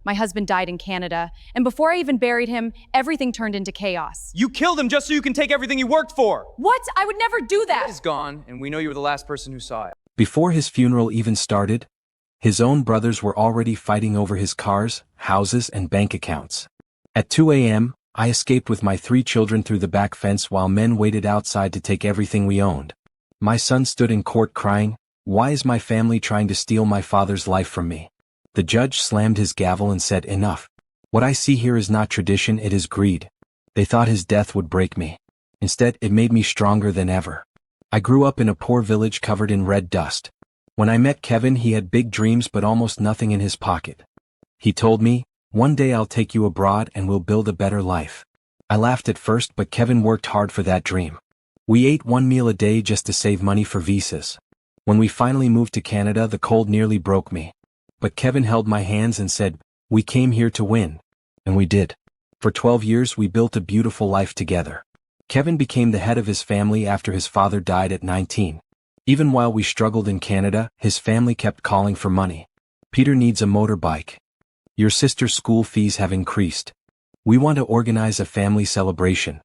My husband died in Canada, and before I even buried him, everything turned into chaos. You killed him just so you can take everything he worked for! What? I would never do that! He's gone, and we know you were the last person who saw it. Before his funeral even started, his own brothers were already fighting over his cars, houses, and bank accounts. At 2 a.m., I escaped with my 3 children through the back fence while men waited outside to take everything we owned. My son stood in court crying, "Why is my family trying to steal my father's life from me?" The judge slammed his gavel and said, "Enough. What I see here is not tradition, it is greed." They thought his death would break me. Instead, it made me stronger than ever. I grew up in a poor village covered in red dust. When I met Kevin, he had big dreams but almost nothing in his pocket. He told me, "One day I'll take you abroad and we'll build a better life." I laughed at first, but Kevin worked hard for that dream. We ate 1 meal a day just to save money for visas. When we finally moved to Canada, the cold nearly broke me. But Kevin held my hands and said, "We came here to win." And we did. For 12 years we built a beautiful life together. Kevin became the head of his family after his father died at 19. Even while we struggled in Canada, his family kept calling for money. "Peter needs a motorbike. Your sister's school fees have increased. We want to organize a family celebration."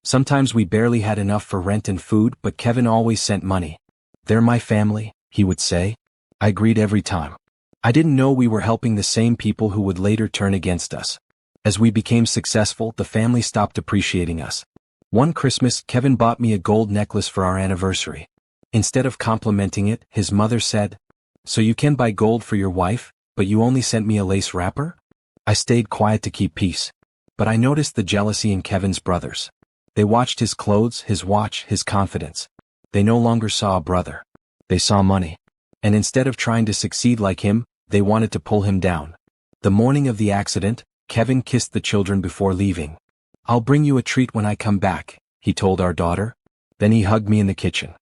Sometimes we barely had enough for rent and food, but Kevin always sent money. "They're my family," he would say. I agreed every time. I didn't know we were helping the same people who would later turn against us. As we became successful, the family stopped appreciating us. One Christmas, Kevin bought me a gold necklace for our anniversary. Instead of complimenting it, his mother said, "So you can buy gold for your wife, but you only sent me a lace wrapper?" I stayed quiet to keep peace. But I noticed the jealousy in Kevin's brothers. They watched his clothes, his watch, his confidence. They no longer saw a brother. They saw money. And instead of trying to succeed like him, they wanted to pull him down. The morning of the accident, Kevin kissed the children before leaving. "I'll bring you a treat when I come back," he told our daughter. Then he hugged me in the kitchen.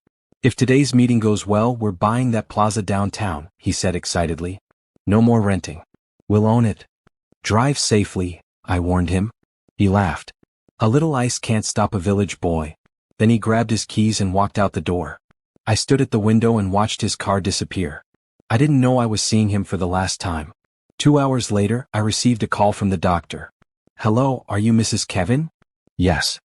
"If today's meeting goes well, we're buying that plaza downtown," he said excitedly. "No more renting. We'll own it." "Drive safely," I warned him. He laughed. A little ice can't stop a village boy. Then he grabbed his keys and walked out the door. I stood at the window and watched his car disappear. I didn't know I was seeing him for the last time. 2 hours later, I received a call from the doctor. "Hello, are you Mrs. Kevin?" "Yes.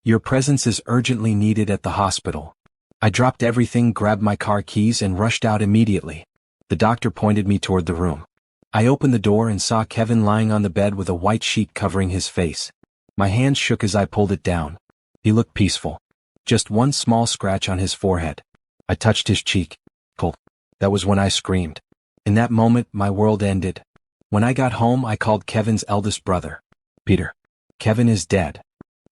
Your presence is urgently needed at the hospital." I dropped everything, grabbed my car keys, and rushed out immediately. The doctor pointed me toward the room. I opened the door and saw Kevin lying on the bed with a white sheet covering his face. My hands shook as I pulled it down. He looked peaceful. Just one small scratch on his forehead. I touched his cheek. Cold. That was when I screamed. In that moment, my world ended. When I got home, I called Kevin's eldest brother. "Peter, Kevin is dead."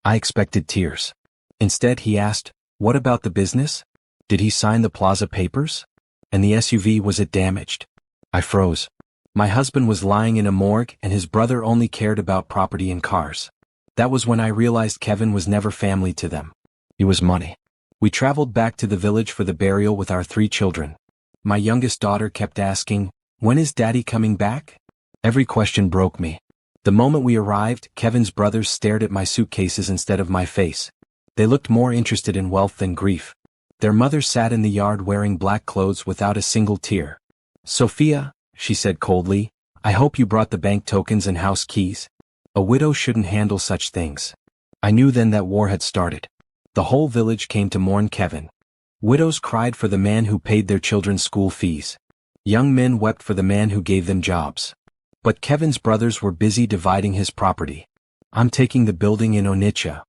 I expected tears. Instead, he asked, "What about the business? Did he sign the plaza papers? And the SUV, was it damaged?" I froze. My husband was lying in a morgue, and his brother only cared about property and cars. That was when I realized Kevin was never family to them. He was money. We traveled back to the village for the burial with our 3 children. My youngest daughter kept asking, "When is Daddy coming back?" Every question broke me. The moment we arrived, Kevin's brothers stared at my suitcases instead of my face. They looked more interested in wealth than grief. Their mother sat in the yard wearing black clothes without a single tear. "Sophia," she said coldly, "I hope you brought the bank tokens and house keys. A widow shouldn't handle such things." I knew then that war had started. The whole village came to mourn Kevin. Widows cried for the man who paid their children's school fees. Young men wept for the man who gave them jobs. But Kevin's brothers were busy dividing his property. "I'm taking the building in Onitsha,"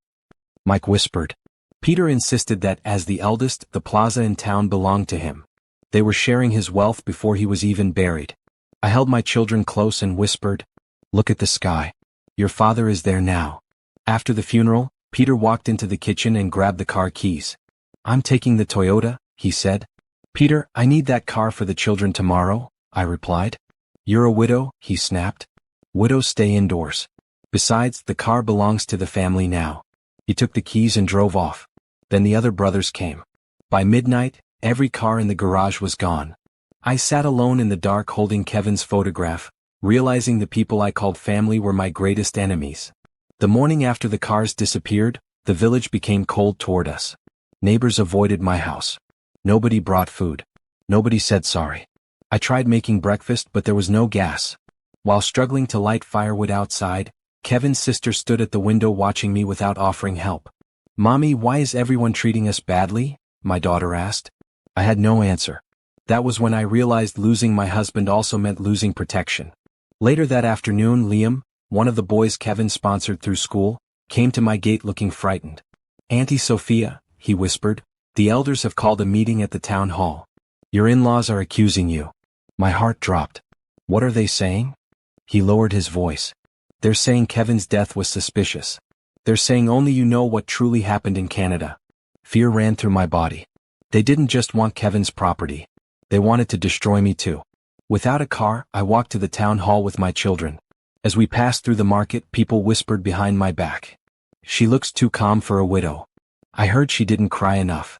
Mike whispered. Peter insisted that, as the eldest, the plaza in town belonged to him. They were sharing his wealth before he was even buried. I held my children close and whispered, "Look at the sky. Your father is there now." After the funeral, Peter walked into the kitchen and grabbed the car keys. "I'm taking the Toyota," he said. "Peter, I need that car for the children tomorrow," I replied. "You're a widow," he snapped. "Widows stay indoors. Besides, the car belongs to the family now." He took the keys and drove off. Then the other brothers came. By midnight, every car in the garage was gone. I sat alone in the dark holding Kevin's photograph, realizing the people I called family were my greatest enemies. The morning after the cars disappeared, the village became cold toward us. Neighbors avoided my house. Nobody brought food. Nobody said sorry. I tried making breakfast, but there was no gas. While struggling to light firewood outside, Kevin's sister stood at the window watching me without offering help. "Mommy, why is everyone treating us badly?" my daughter asked. I had no answer. That was when I realized losing my husband also meant losing protection. Later that afternoon, Liam, one of the boys Kevin sponsored through school, came to my gate looking frightened. "Auntie Sophia," he whispered, "the elders have called a meeting at the town hall. Your in-laws are accusing you." My heart dropped. "What are they saying?" He lowered his voice. "They're saying Kevin's death was suspicious. They're saying only you know what truly happened in Canada." Fear ran through my body. They didn't just want Kevin's property. They wanted to destroy me too. Without a car, I walked to the town hall with my children. As we passed through the market, people whispered behind my back, "She looks too calm for a widow." I heard she didn't cry enough.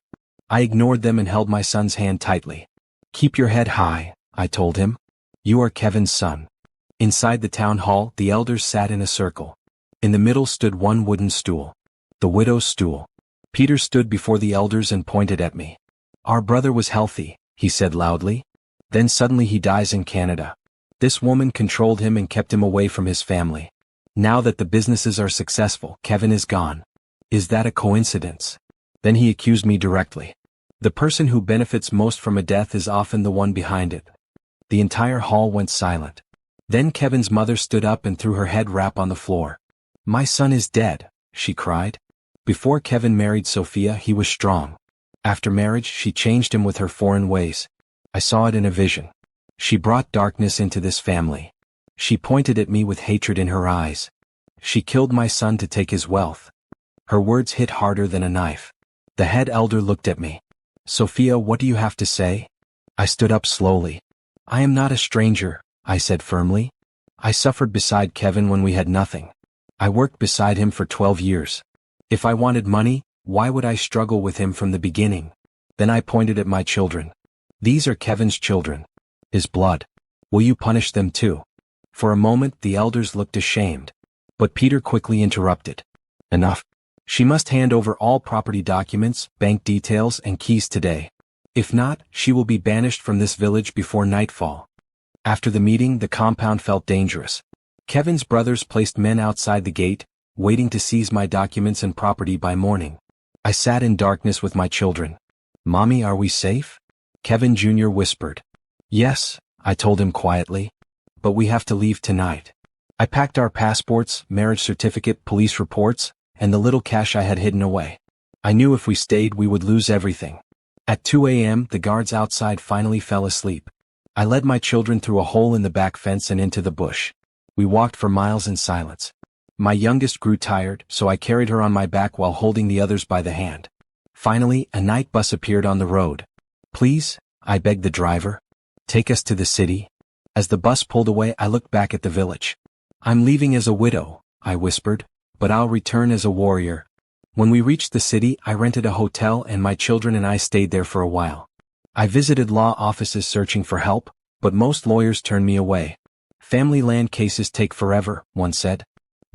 I ignored them and held my son's hand tightly. "Keep your head high," I told him. "You are Kevin's son." Inside the town hall, the elders sat in a circle. In the middle stood one wooden stool. The widow's stool. Peter stood before the elders and pointed at me. "Our brother was healthy," he said loudly. "Then suddenly he dies in Canada. This woman controlled him and kept him away from his family. Now that the businesses are successful, Kevin is gone. Is that a coincidence?" Then he accused me directly. "The person who benefits most from a death is often the one behind it." The entire hall went silent. Then Kevin's mother stood up and threw her head wrap on the floor. "My son is dead," she cried. "Before Kevin married Sophia, he was strong. After marriage, she changed him with her foreign ways. I saw it in a vision. She brought darkness into this family. She pointed at me with hatred in her eyes. She killed my son to take his wealth." Her words hit harder than a knife. The head elder looked at me. "Sophia, what do you have to say?" I stood up slowly. "I am not a stranger," I said firmly. "I suffered beside Kevin when we had nothing. I worked beside him for 12 years. If I wanted money, why would I struggle with him from the beginning?" Then I pointed at my children. "These are Kevin's children. His blood. Will you punish them too?" For a moment the elders looked ashamed. But Peter quickly interrupted. "Enough. She must hand over all property documents, bank details, and keys today. If not, she will be banished from this village before nightfall." After the meeting, the compound felt dangerous. Kevin's brothers placed men outside the gate, waiting to seize my documents and property by morning. I sat in darkness with my children. "Mommy, are we safe?" Kevin Jr. whispered. "Yes," I told him quietly. "But we have to leave tonight." I packed our passports, marriage certificate, police reports, and the little cash I had hidden away. I knew if we stayed we would lose everything. At 2 a.m., the guards outside finally fell asleep. I led my children through a hole in the back fence and into the bush. We walked for miles in silence. My youngest grew tired, so I carried her on my back while holding the others by the hand. Finally, a night bus appeared on the road. "Please," I begged the driver. "Take us to the city." As the bus pulled away, I looked back at the village. "I'm leaving as a widow," I whispered, "but I'll return as a warrior." When we reached the city, I rented a hotel and my children and I stayed there for a while. I visited law offices searching for help, but most lawyers turned me away. "Family land cases take forever," one said.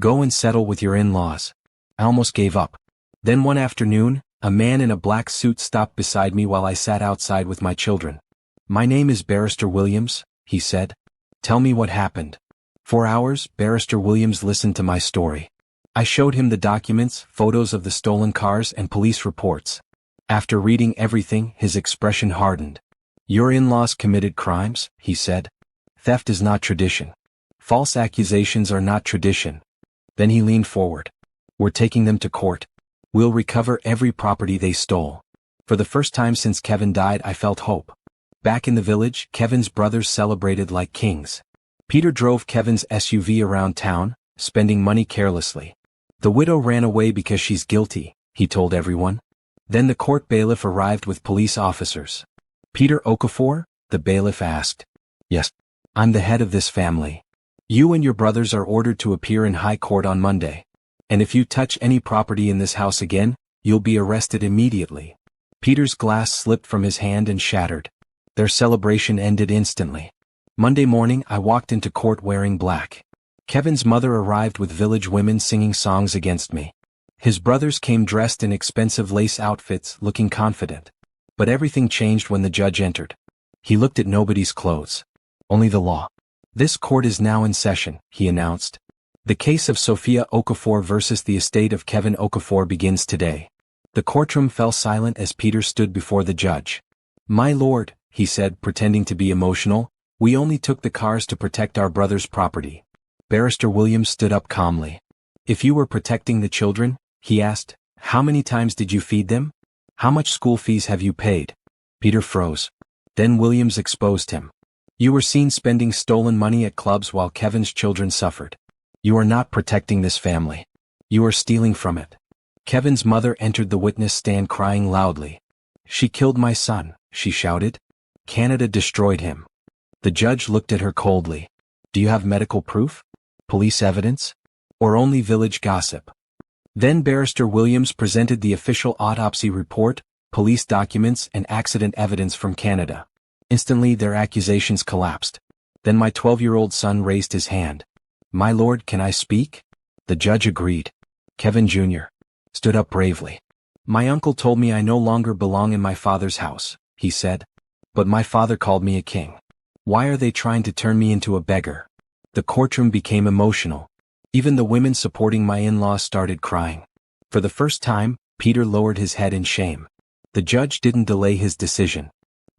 "Go and settle with your in-laws." I almost gave up. Then one afternoon, a man in a black suit stopped beside me while I sat outside with my children. "My name is Barrister Williams," he said. "Tell me what happened." For hours, Barrister Williams listened to my story. I showed him the documents, photos of the stolen cars, and police reports. After reading everything, his expression hardened. "Your in-laws committed crimes," he said. "Theft is not tradition. False accusations are not tradition." Then he leaned forward. "We're taking them to court. We'll recover every property they stole." For the first time since Kevin died, I felt hope. Back in the village, Kevin's brothers celebrated like kings. Peter drove Kevin's SUV around town, spending money carelessly. The widow ran away because she's guilty, he told everyone. Then the court bailiff arrived with police officers. "Peter Okafor?" the bailiff asked. "Yes. I'm the head of this family. You and your brothers are ordered to appear in high court on Monday. And if you touch any property in this house again, you'll be arrested immediately." Peter's glass slipped from his hand and shattered. Their celebration ended instantly. Monday morning, I walked into court wearing black. Kevin's mother arrived with village women singing songs against me. His brothers came dressed in expensive lace outfits, looking confident. But everything changed when the judge entered. He looked at nobody's clothes. Only the law. This court is now in session, he announced. The case of Sophia Okafor versus the estate of Kevin Okafor begins today. The courtroom fell silent as Peter stood before the judge. "My lord," he said, pretending to be emotional, "we only took the cars to protect our brother's property." Barrister Williams stood up calmly. "If you were protecting the children," he asked, "how many times did you feed them? How much school fees have you paid?" Peter froze. Then Williams exposed him. "You were seen spending stolen money at clubs while Kevin's children suffered. You are not protecting this family. You are stealing from it." Kevin's mother entered the witness stand crying loudly. "She killed my son," she shouted. "Canada destroyed him." The judge looked at her coldly. "Do you have medical proof? Police evidence? Or only village gossip?" Then Barrister Williams presented the official autopsy report, police documents, and accident evidence from Canada. Instantly their accusations collapsed. Then my 12-year-old son raised his hand. "My lord, can I speak?" The judge agreed. Kevin Jr. stood up bravely. "My uncle told me I no longer belong in my father's house," he said. "But my father called me a king. Why are they trying to turn me into a beggar?" The courtroom became emotional. Even the women supporting my in-laws started crying. For the first time, Peter lowered his head in shame. The judge didn't delay his decision.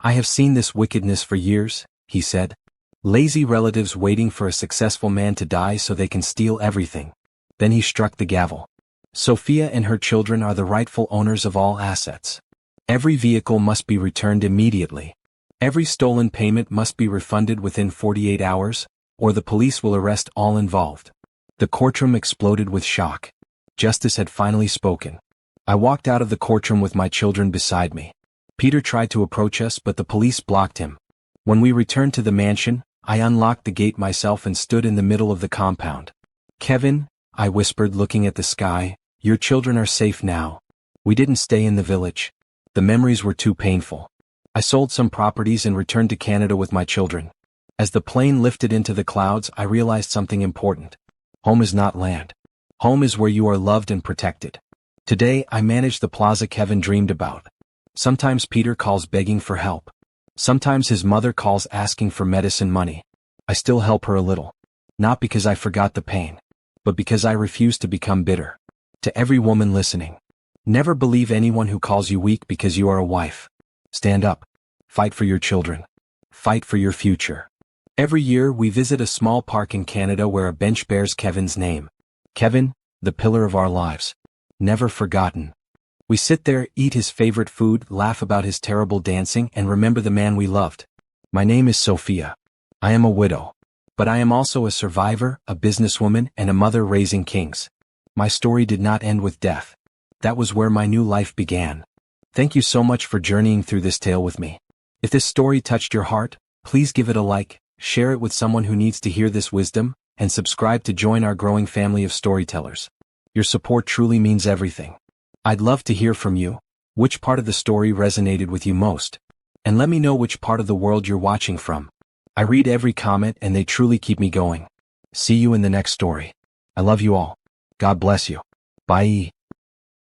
"I have seen this wickedness for years," he said. "Lazy relatives waiting for a successful man to die so they can steal everything." Then he struck the gavel. "Sophia and her children are the rightful owners of all assets. Every vehicle must be returned immediately. Every stolen payment must be refunded within 48 hours, or the police will arrest all involved." The courtroom exploded with shock. Justice had finally spoken. I walked out of the courtroom with my children beside me. Peter tried to approach us, but the police blocked him. When we returned to the mansion, I unlocked the gate myself and stood in the middle of the compound. "Kevin," I whispered, looking at the sky, "your children are safe now. We didn't stay in the village. The memories were too painful. I sold some properties and returned to Canada with my children." As the plane lifted into the clouds, I realized something important. Home is not land. Home is where you are loved and protected. Today, I manage the plaza Kevin dreamed about. Sometimes Peter calls begging for help. Sometimes his mother calls asking for medicine money. I still help her a little. Not because I forgot the pain, but because I refuse to become bitter. To every woman listening, never believe anyone who calls you weak because you are a wife. Stand up. Fight for your children. Fight for your future. Every year we visit a small park in Canada where a bench bears Kevin's name. Kevin, the pillar of our lives. Never forgotten. We sit there, eat his favorite food, laugh about his terrible dancing, and remember the man we loved. My name is Sophia. I am a widow. But I am also a survivor, a businesswoman, and a mother raising kings. My story did not end with death. That was where my new life began. Thank you so much for journeying through this tale with me. If this story touched your heart, please give it a like, share it with someone who needs to hear this wisdom, and subscribe to join our growing family of storytellers. Your support truly means everything. I'd love to hear from you. Which part of the story resonated with you most? And let me know which part of the world you're watching from. I read every comment and they truly keep me going. See you in the next story. I love you all. God bless you. Bye.